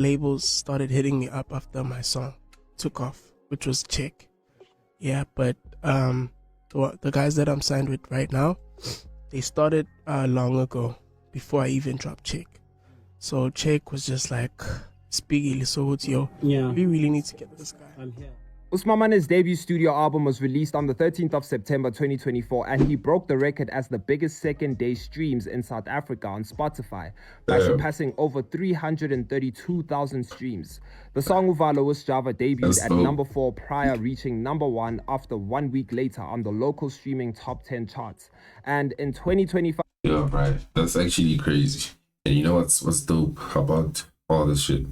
Labels started hitting me up after my song took off, which was Chick. Yeah, but the guys that I'm signed with right now, they started long ago, before I even dropped Chick. So Chick was just like, Spiggy Lisogotio. Yeah. We really need to get this guy. I'm here. USIMAMANE's debut studio album was released on the 13th of September 2024, and he broke the record as the biggest second-day streams in South Africa on Spotify by surpassing over 332,000 streams. The song Uvalo was Java debuted at number 4 prior reaching number 1 after 1 week later on the local streaming top 10 charts. And in 2025... Yeah, right. That's actually crazy. And you know what's dope about all this shit?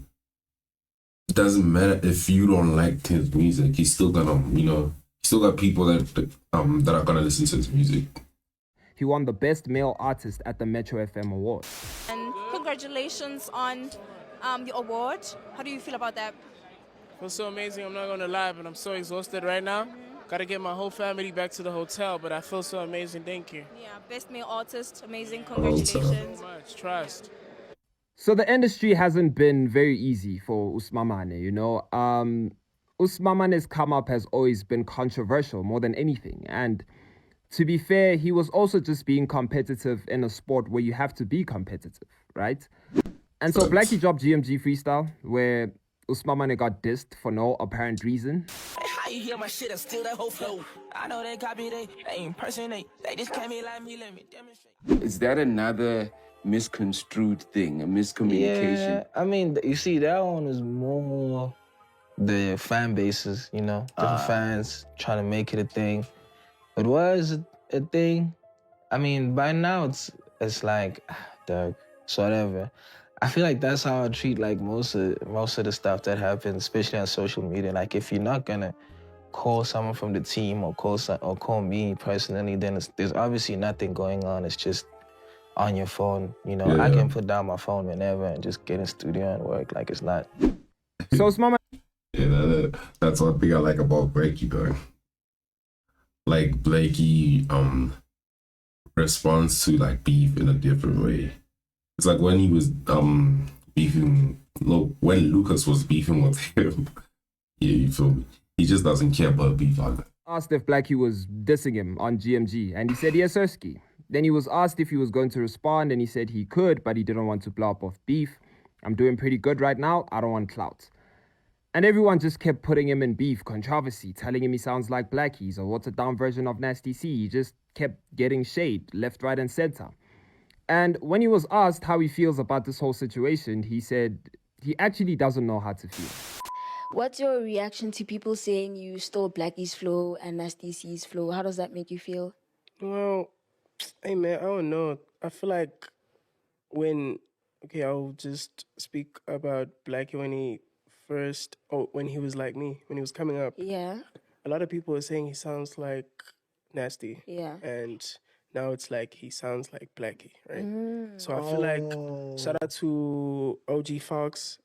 It doesn't matter if you don't like his music. He's still gonna, still got people that are gonna listen to his music. He won the Best Male Artist at the Metro FM Award. And congratulations on your award. How do you feel about that? It was so amazing, I'm not gonna lie, but I'm so exhausted right now. Gotta get my whole family back to the hotel, but I feel so amazing, thank you. Yeah, Best Male Artist, amazing, congratulations. So much, trust. So the industry hasn't been very easy for USIMAMANE, you know. USIMAMANE's come up has always been controversial more than anything. And to be fair, he was also just being competitive in a sport where you have to be competitive, right? And so Blackie dropped GMG Freestyle, where USIMAMANE got dissed for no apparent reason. How you hear my shit and steal that whole flow? I know they copy, they impersonate. They just came in like me, let me demonstrate. Is that another misconstrued thing, a miscommunication? Yeah, I mean, you see, that one is more the fan bases, different fans trying to make it a thing. But was it a thing? I mean, by now it's like, dog, so whatever. I feel like that's how I treat like most of the stuff that happens, especially on social media. Like, if you're not gonna call someone from the team or call me personally, then there's obviously nothing going on. It's just on your phone, Yeah. I can put down my phone whenever and just get in studio and work like it's not. So USIMAMANE... Yeah, that's one thing I like about Blakey, though. Like, Blakey responds to like beef in a different way. It's like when he was beefing, when Lucas was beefing with him. Yeah, you feel me? He just doesn't care about beef like that. Asked if Blackie was dissing him on GMG, and he said yes, Sirski. Then he was asked if he was going to respond, and he said he could, but he didn't want to blow up off beef. I'm doing pretty good right now. I don't want clout. And everyone just kept putting him in beef, controversy, telling him he sounds like Blackie. He's a watered-down version of Nasty C. He just kept getting shade, left, right, and center. And when he was asked how he feels about this whole situation, he said he actually doesn't know how to feel. What's your reaction to people saying you stole Blackie's flow and Nasty C's flow? How does that make you feel? Well, hey man, I don't know. I feel like I'll just speak about Blackie when he was like me, when he was coming up. Yeah. A lot of people are saying he sounds like Nasty. Yeah. And now it's like he sounds like Blackie, right? So I feel like, shout out to OG Fox.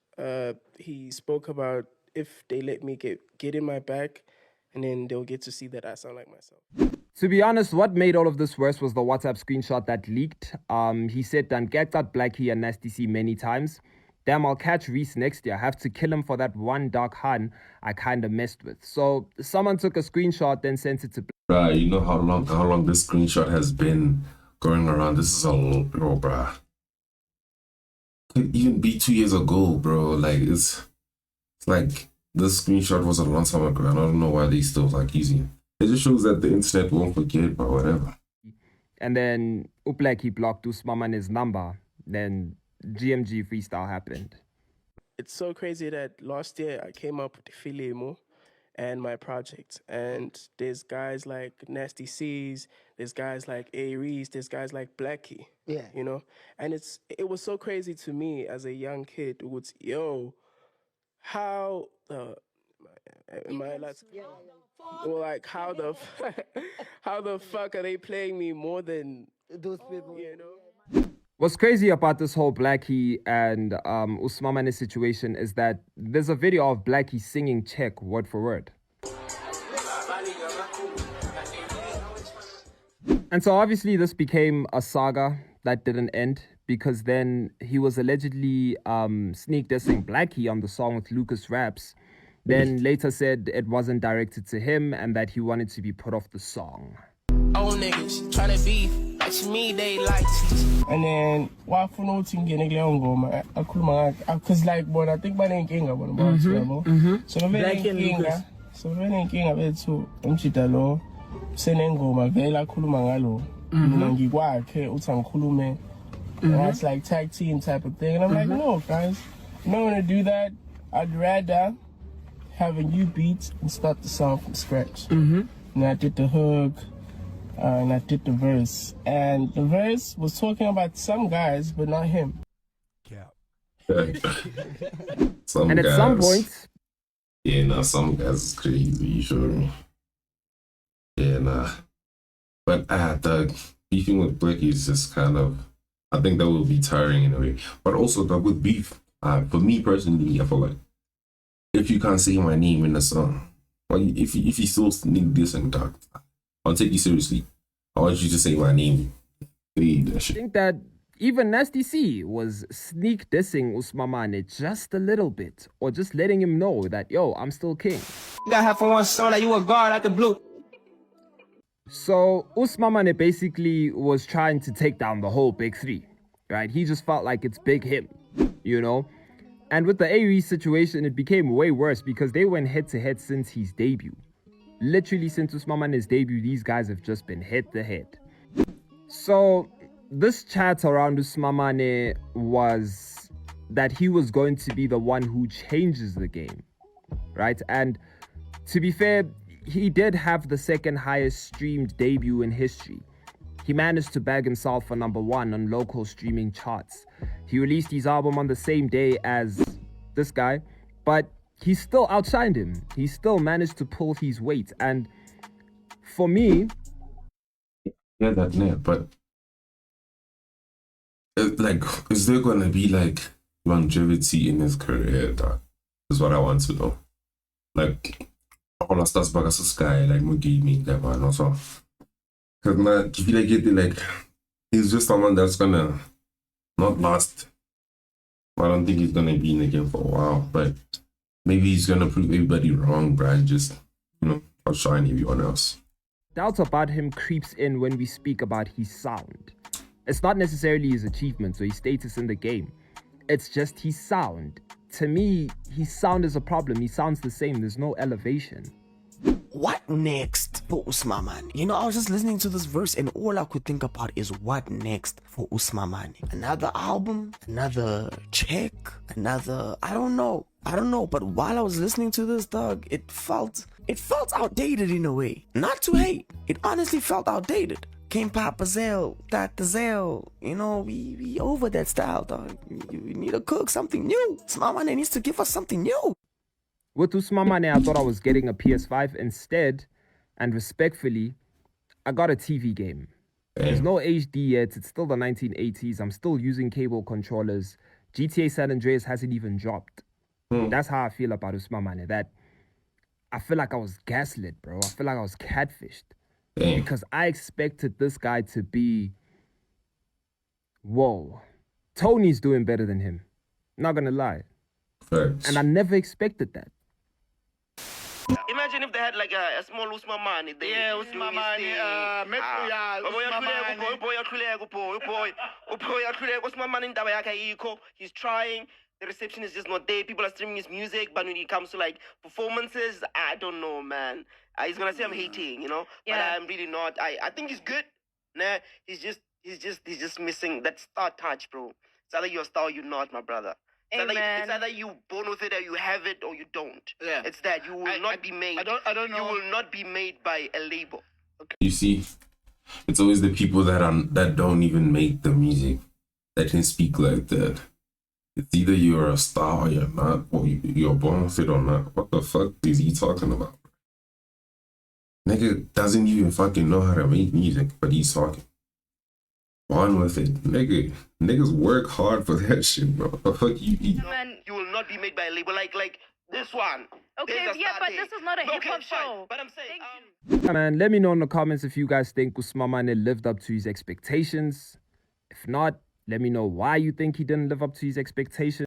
He spoke about if they let me get in my bag, and then they'll get to see that I sound like myself. To be honest, what made all of this worse was the WhatsApp screenshot that leaked. He said, "Done get at Blackie and Nasty C many times. Damn, I'll catch Reese next year. I have to kill him for that one dark hun I kind of messed with." So someone took a screenshot, then sent it to Bruh, you know how long this screenshot has been going around? This is bruh. Could even be 2 years ago, bro. Like, it's like this screenshot was a long time ago, and I don't know why they still like using it. It just shows that the internet won't forget, but whatever. And then Blackie blocked USIMAMANE's number. Then GMG Freestyle happened. It's so crazy that last year I came up with the Filemo and my project, and there's guys like Nasty C's, there's guys like Aries, there's guys like Blackie. Yeah. And it was so crazy to me as a young kid. It was, how the am I allowed to, well, like how the fuck are they playing me more than Those people, What's crazy about this whole Blackie and USIMAMANE situation is that there's a video of Blackie singing Check word for word. And so obviously this became a saga that didn't end because then he was allegedly sneak dissing Blackie on the song with Lucas Raps. Then later said it wasn't directed to him and that he wanted to be put off the song. Old niggas tryna be like to me, they like. And then wafuna uthi ngene kuleyo ngoma akhuluma ngakhe because like bona I think banenkinga bona both yabo. So benenkinga. So benenkinga bethu umjida lo senengoma vele akhuluma ngalo. Mina ngikwakhe uthi angikhulume. That's like tag team type of thing. And I'm like, no guys, I'm not gonna do that. I'd rather have a new beat and start the song from scratch. And I did the hook. And I did the verse. And the verse was talking about some guys, but not him. And at some point... Yeah, nah, some guys is crazy, you sure me. Yeah, nah. But the beefing with Blackie is just kind of... I think that will be tiring in a way. But also, with beef, for me personally, I feel like if you can't say my name in the song, like if you still sneak this and talk, I'll take you seriously. I want you to say my name. I think that even Nasty C was sneak dissing USIMAMANE just a little bit, or just letting him know that, yo, I'm still king. You got half on one song like you a guard out the blue. So USIMAMANE basically was trying to take down the whole big three, right? He just felt like it's big him, you know? And with the AUE situation, it became way worse because they went head to head since his debut. Literally since USIMAMANE's debut, these guys have just been head to head. So this chat around USIMAMANE was that he was going to be the one who changes the game, right? And to be fair, he did have the second highest streamed debut in history. He managed to bag himself for #1 on local streaming charts. He released his album on the same day as this guy, but he still outshined him. He still managed to pull his weight. And for me... Yeah, that net, but... like, is there going to be, like, longevity in his career? That is what I want to know. Like, all of stuff back as a sky, like, Mugi, me, that man, also. Because now, I feel like, he's just someone that's going to not last. I don't think he's going to be in the game for a while, but... maybe he's gonna prove everybody wrong, Brian. Just, outshine everyone else. Doubt about him creeps in when we speak about his sound. It's not necessarily his achievements or his status in the game. It's just his sound. To me, his sound is a problem. He sounds the same. There's no elevation. What next for USIMAMANE? You know, I was just listening to this verse and all I could think about is what next for USIMAMANE? Another album? Another check? Another... I don't know. But while I was listening to this, dog, it felt outdated in a way. Not to hate. It honestly felt outdated. King Papa Zell, Dr. Zell, we over that style, dog. We need to cook something new. USIMAMANE needs to give us something new. With USIMAMANE, I thought I was getting a PS5 instead, and respectfully, I got a TV game. There's no HD yet. It's still the 1980s. I'm still using cable controllers. GTA San Andreas hasn't even dropped. That's how I feel about USIMAMANE. That I feel like I was gaslit, bro. I feel like I was catfished. Because I expected this guy to be... whoa. Tony's doing better than him. Not gonna lie. Facts. And I never expected that. Imagine if they had like a small USIMAMANE. Yeah, USIMAMANE. He's trying. The reception is just not there. People are streaming his music, but when it comes to like performances, I don't know, man. He's gonna say I'm hating, Yeah. But I'm really not. I think he's good. Nah, he's just missing that star touch, bro. It's either you're a star or you're not, my brother. It's either you born with it or you have it or you don't. Yeah. It's that you will not be made. I don't know. You will not be made by a label. Okay. You see, it's always the people that don't even make the music that can speak like that. It's either you're a star or you're not, or you're born with it or not. What the fuck is he talking about? Nigga doesn't even fucking know how to make music, but he's talking. Born with it. Niggas work hard for that shit, bro. The fuck you Man, you will not be made by a label like this one. Okay, yeah, but this is not a hip-hop show. But I'm saying, Man, let me know in the comments if you guys think USIMAMANE lived up to his expectations. If not, Let me know why you think he didn't live up to his expectations.